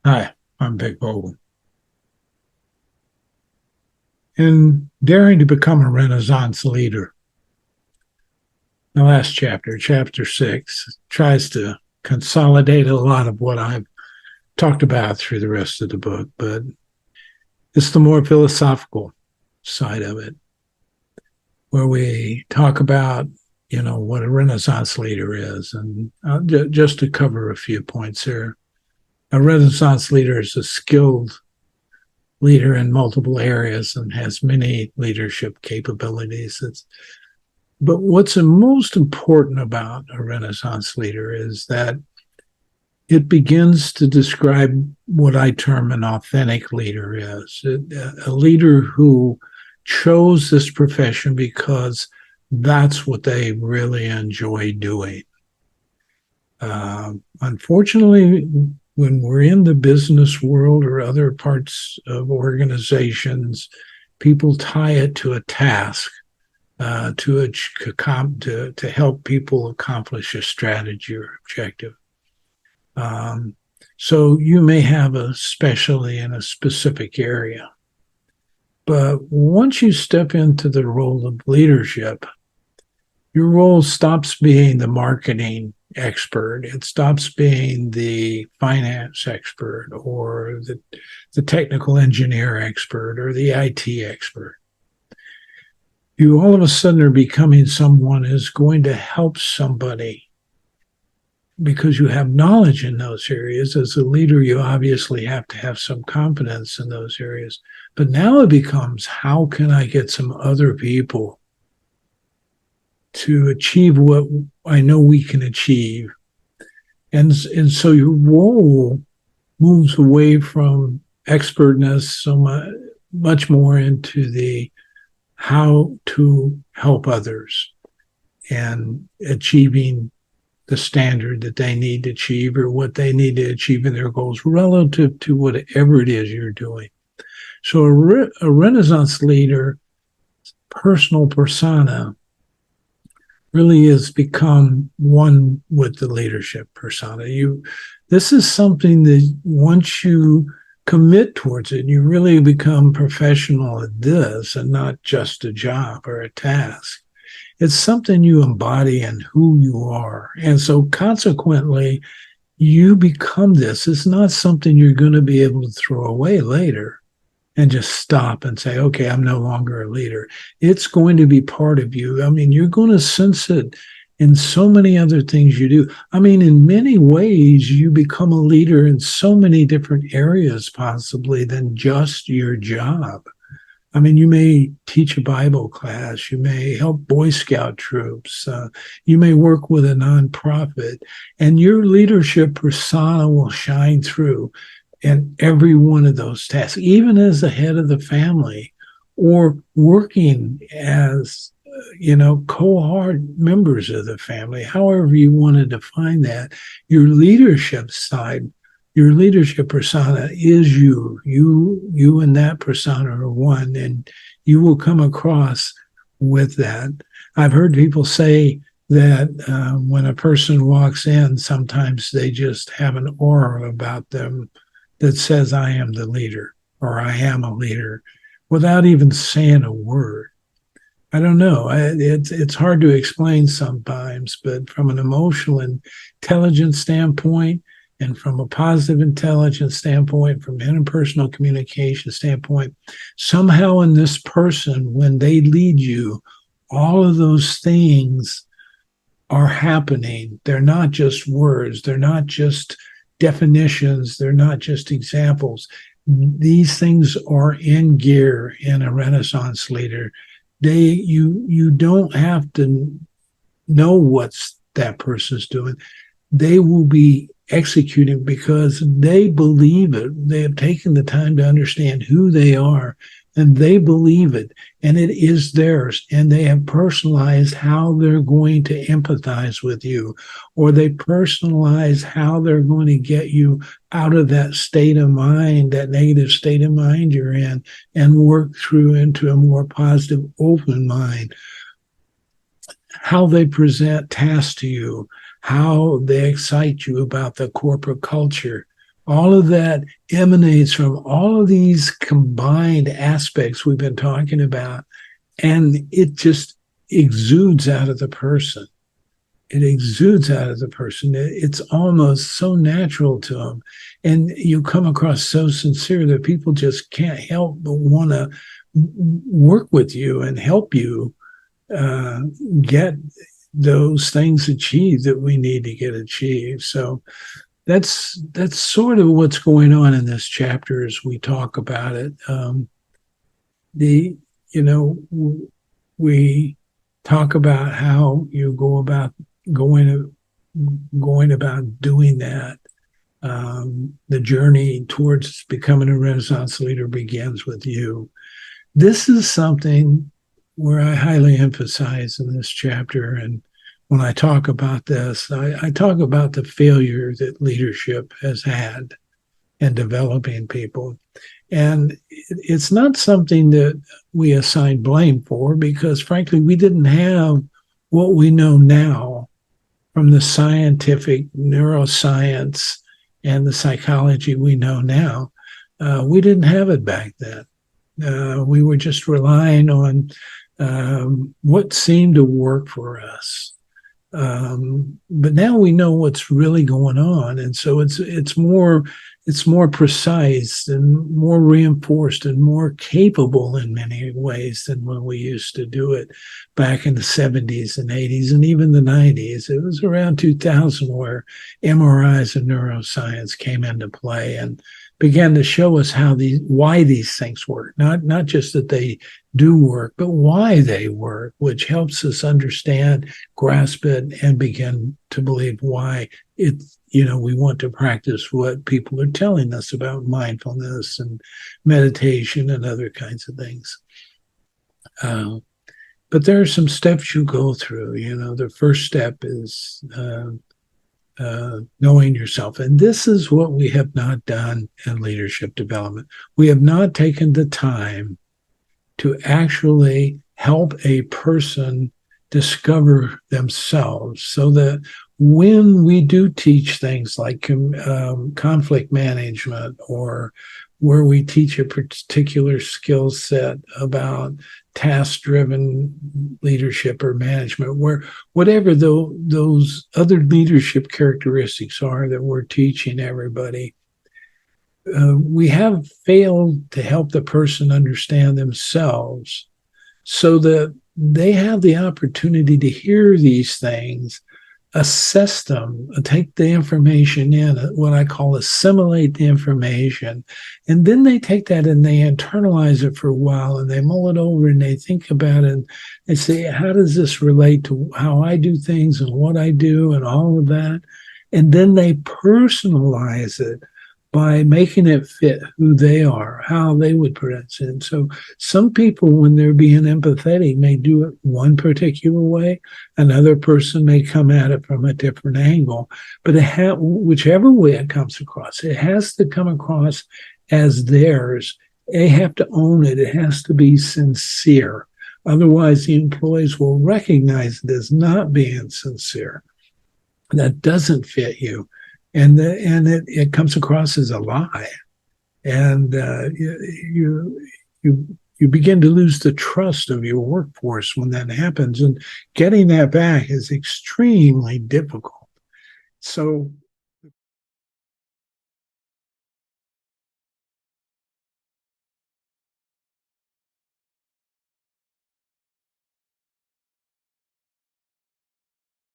Hi, I'm Vic Vogel. In daring to become a Renaissance leader, the last chapter, chapter 6, tries to consolidate a lot of what I've talked about through the rest of the book, but it's the more philosophical side of it, where we talk about, what a Renaissance leader is. And just to cover a few points here, a Renaissance leader is a skilled leader in multiple areas and has many leadership capabilities. But what's most important about a Renaissance leader is that it begins to describe what I term an authentic leader is a leader who chose this profession because that's what they really enjoy doing. Unfortunately, when we're in the business world or other parts of organizations, people tie it to a task to help people accomplish a strategy or objective. Um, so you may have a specialty in a specific area, but once you step into the role of leadership, your role stops being the marketing expert. It stops being the finance expert or the technical engineer expert or the IT expert. You all of a sudden are becoming someone who's going to help somebody because you have knowledge in those areas. As a leader, you obviously have to have some confidence in those areas. But now it becomes, how can I get some other people to achieve what I know we can achieve? And so your role moves away from expertness so much more into the how to help others and achieving the standard that they need to achieve or what they need to achieve in their goals relative to whatever it is you're doing. So a Renaissance leader personal persona really has become one with the leadership persona. This is something that once you commit towards it, you really become professional at this and not just a job or a task. It's something you embody in who you are. And so consequently, you become this. It's not something you're going to be able to throw away later and just stop and say, okay, I'm no longer a leader. It's going to be part of you. I mean, you're going to sense it in so many other things you do. I mean, in many ways, you become a leader in so many different areas, possibly, than just your job. I mean, you may teach a Bible class, you may help Boy Scout troops, you may work with a nonprofit, and your leadership persona will shine through in every one of those tasks, even as the head of the family or working as, cohort members of the family, however you want to define that. Your leadership side, your leadership persona is you. You and that persona are one, and you will come across with that. I've heard people say that when a person walks in, sometimes they just have an aura about them that says, I am the leader or I am a leader without even saying a word. I don't know. It's hard to explain sometimes, but from an emotional intelligence standpoint and from a positive intelligence standpoint, from interpersonal communication standpoint, somehow in this person, when they lead you, all of those things are happening. They're not just words. They're not just definitions. They're not just examples. These things are in gear in a Renaissance leader. You don't have to know what's that person's doing. They will be executing because they believe it. They have taken the time to understand who they are and they believe it and it is theirs. And they have personalized how they're going to empathize with you, or they personalize how they're going to get you out of that state of mind, that negative state of mind you're in, and work through into a more positive, open mind. How they present tasks to you, how they excite you about the corporate culture. All of that emanates from all of these combined aspects we've been talking about, and it just exudes out of the person. It exudes out of the person. It's almost so natural to them. And you come across so sincere that people just can't help but want to work with you and help you get those things achieved that we need to get achieved. So that's sort of what's going on in this chapter as we talk about it. The you know we talk about how you go about going going about doing that. The journey towards becoming a Renaissance leader begins with you. This is something where I highly emphasize in this chapter. And when I talk about this, I talk about the failure that leadership has had in developing people. And it's not something that we assign blame for because, frankly, we didn't have what we know now from the scientific neuroscience and the psychology we know now. We didn't have it back then. We were just relying on what seemed to work for us. But now we know what's really going on, and so it's more precise and more reinforced and more capable in many ways than when we used to do it back in the 70s and 80s and even the 90s. It was around 2000 where MRIs and neuroscience came into play and began to show us why these things work. Not just that they do work, but why they work, which helps us understand, grasp it, and begin to believe why we want to practice what people are telling us about mindfulness and meditation and other kinds of things. But there are some steps you go through. The first step is knowing yourself. And this is what we have not done in leadership development. We have not taken the time to actually help a person discover themselves so that when we do teach things like conflict management or where we teach a particular skill set about task-driven leadership or management, where whatever those other leadership characteristics are that we're teaching everybody, we have failed to help the person understand themselves so that they have the opportunity to hear these things, assess them, take the information in, what I call assimilate the information, and then they take that and they internalize it for a while and they mull it over and they think about it and they say, how does this relate to how I do things and what I do and all of that? And then they personalize it by making it fit who they are, how they would present. So some people, when they're being empathetic, may do it one particular way. Another person may come at it from a different angle. But whichever way it comes across, it has to come across as theirs. They have to own it. It has to be sincere. Otherwise, the employees will recognize it as not being sincere. That doesn't fit you. And it comes across as a lie, and you begin to lose the trust of your workforce when that happens, and getting that back is extremely difficult. So